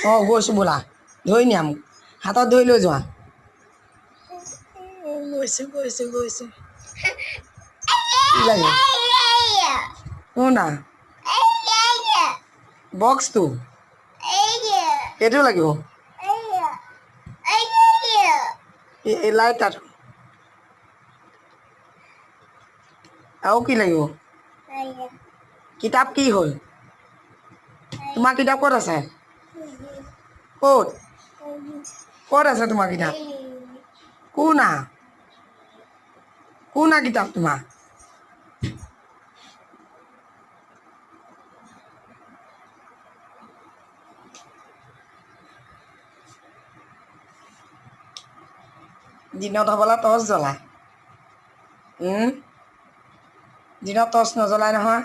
অঁ গৈছোঁ বোলা ধৰি নিয়া মোক হাতত ধৰি লৈ যোৱা গৈছোঁ গৈছোঁ গৈছোঁ কি লাগে শুনা বক্সটো এইটো লাগিব এই লাইট তাত আৰু কি লাগিব কিতাপ কি হ'ল তোমাৰ কিতাপ ক'ত আছে ক'ত ক'ত আছে তোমাৰ কিতাপ কোনা কোনা কিতাপ তোমাৰ দিনত হ'বলা টৰ্চ জ্বলায় দিনত টৰ্চ নজ্বলায় নহয়